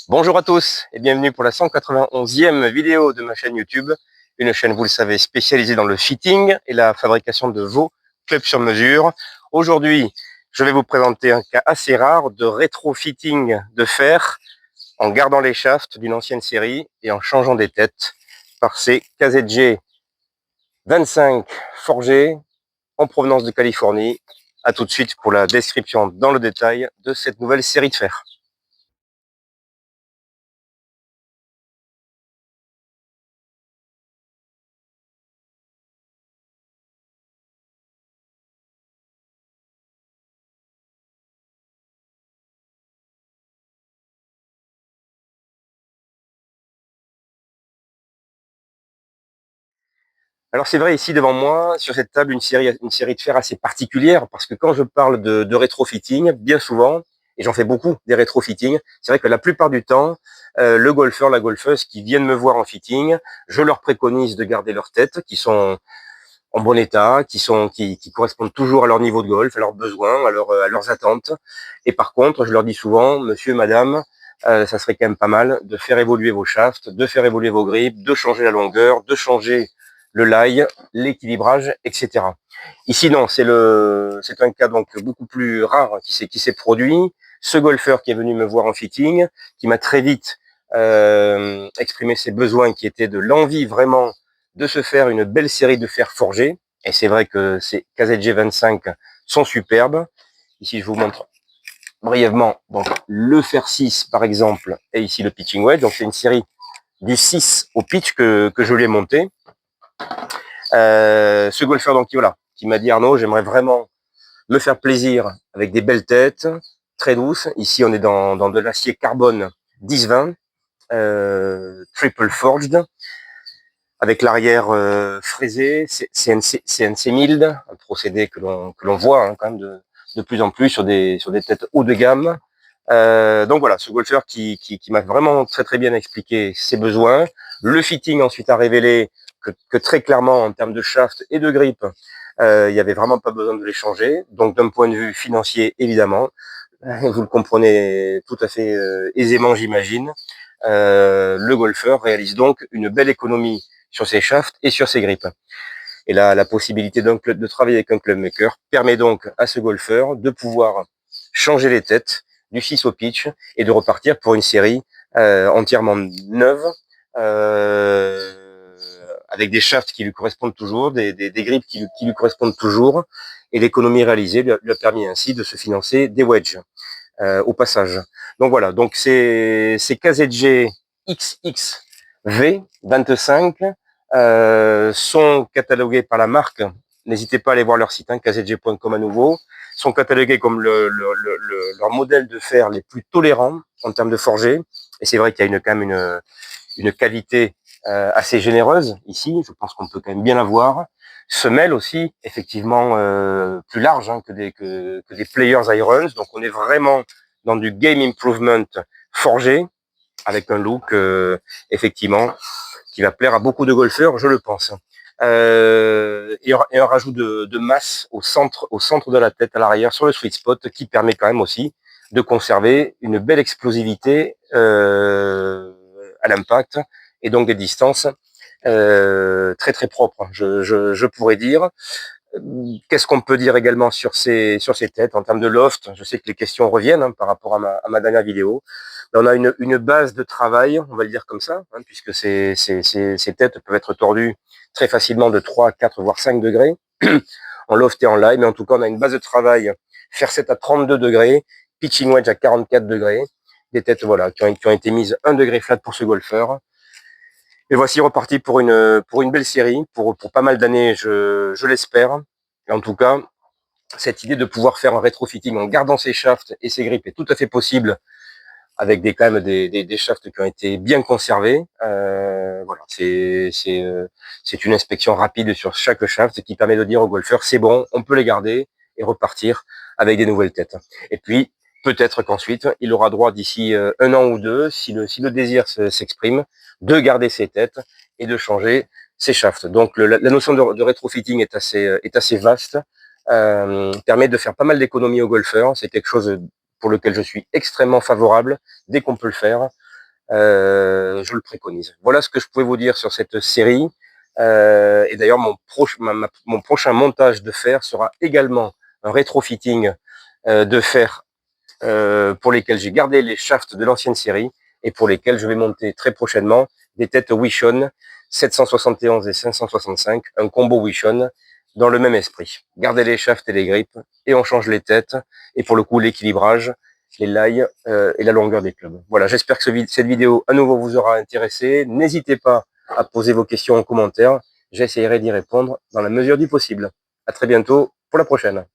Bonjour à tous et bienvenue pour la 191e vidéo de ma chaîne YouTube, une chaîne, vous le savez, spécialisée dans le fitting et la fabrication de vos clubs sur mesure. Aujourd'hui, je vais vous présenter un cas assez rare de rétro-fitting de fer en gardant les shafts d'une ancienne série et en changeant des têtes par ces KZG 25 forgés en provenance de Californie. A tout de suite pour la description dans le détail de cette nouvelle série de fer. Alors c'est vrai, ici devant moi, sur cette table, une série de fer assez particulière, parce que quand je parle de rétrofitting, bien souvent, et j'en fais beaucoup des rétrofitting, c'est vrai que la plupart du temps, le golfeur, la golfeuse qui viennent me voir en fitting, je leur préconise de garder leurs têtes, qui sont en bon état, qui correspondent toujours à leur niveau de golf, à leurs besoins, à leurs attentes. Et par contre, je leur dis souvent, monsieur, madame, ça serait quand même pas mal de faire évoluer vos shafts, de faire évoluer vos grips, de changer la longueur, de changer le lie, l'équilibrage, etc. Ici, non, c'est un cas donc beaucoup plus rare qui s'est produit. Ce golfeur qui est venu me voir en fitting, qui m'a très vite exprimé ses besoins, qui étaient de l'envie vraiment de se faire une belle série de fer forgés. Et c'est vrai que ces KZG 25 sont superbes. Ici, je vous montre brièvement donc le fer 6 par exemple, et ici le pitching wedge. Donc c'est une série du 6 au pitch que je lui ai monté. Ce golfeur donc qui m'a dit Arnaud, j'aimerais vraiment me faire plaisir avec des belles têtes très douces. Ici on est dans de l'acier carbone 10-20 triple forged avec l'arrière fraisé, CNC Mild, un procédé que l'on voit quand même de plus en plus sur des têtes haut de gamme. Donc voilà, ce golfeur qui m'a vraiment très bien expliqué ses besoins. Le fitting ensuite a révélé que très clairement en termes de shaft et de grip, il y avait vraiment pas besoin de les changer. Donc d'un point de vue financier, évidemment, vous le comprenez tout à fait aisément, j'imagine. Le golfeur réalise donc une belle économie sur ses shafts et sur ses grips. Et là, la possibilité de travailler avec un club maker permet donc à ce golfeur de pouvoir changer les têtes du 6 au pitch et de repartir pour une série entièrement neuve, avec des shafts qui lui correspondent toujours, des grips qui lui correspondent toujours, et l'économie réalisée lui a permis ainsi de se financer des wedges au passage. Donc voilà, donc c'est KZG XXV 25 sont catalogués par la marque. N'hésitez pas à aller voir leur site, kzg.com à nouveau. Sont catalogués comme leur modèle de fer les plus tolérants en termes de forgé. Et c'est vrai qu'il y a quand même une qualité assez généreuse ici. Je pense qu'on peut quand même bien la voir. Semelle aussi, effectivement, plus large que des Players Irons. Donc on est vraiment dans du game improvement forgé, avec un look, effectivement, qui va plaire à beaucoup de golfeurs, je le pense. Et un rajout de masse au centre de la tête, à l'arrière, sur le sweet spot, qui permet quand même aussi de conserver une belle explosivité à l'impact, et donc des distances très propres, je pourrais dire. Qu'est-ce qu'on peut dire également sur ces têtes en termes de loft? Je sais que les questions reviennent par rapport à ma dernière vidéo. On a une base de travail, on va le dire comme ça, puisque ces têtes peuvent être tordues très facilement de 3, 4, voire 5 degrés en loft et en lie, mais en tout cas on a une base de travail fer 7 à 32 degrés, pitching wedge à 44 degrés, des têtes qui ont été mises 1 degré flat pour ce golfeur. Et voici reparti pour une belle série, pour pas mal d'années, je l'espère. Et en tout cas, cette idée de pouvoir faire un rétrofitting en gardant ses shafts et ses grips est tout à fait possible, avec quand même des shafts qui ont été bien conservés. Voilà, c'est une inspection rapide sur chaque shaft qui permet de dire au golfeur c'est bon, on peut les garder et repartir avec des nouvelles têtes. Et puis peut-être qu'ensuite il aura droit d'ici un an ou deux, si le désir s'exprime, de garder ses têtes et de changer ses shafts. Donc la notion de rétrofitting est assez vaste, permet de faire pas mal d'économies aux golfeurs. C'est quelque chose pour lequel je suis extrêmement favorable dès qu'on peut le faire. je le préconise. Voilà ce que je pouvais vous dire sur cette série. Et d'ailleurs, mon prochain montage de fer sera également un rétrofitting de fer pour lesquels j'ai gardé les shafts de l'ancienne série et pour lesquels je vais monter très prochainement des têtes Wishon 771 et 565, un combo Wishon dans le même esprit. Garder les shafts et les grippes et on change les têtes et pour le coup l'équilibrage, les lailles et la longueur des clubs. Voilà, j'espère que cette vidéo à nouveau vous aura intéressé. N'hésitez pas à poser vos questions en commentaire. J'essaierai d'y répondre dans la mesure du possible. À très bientôt pour la prochaine.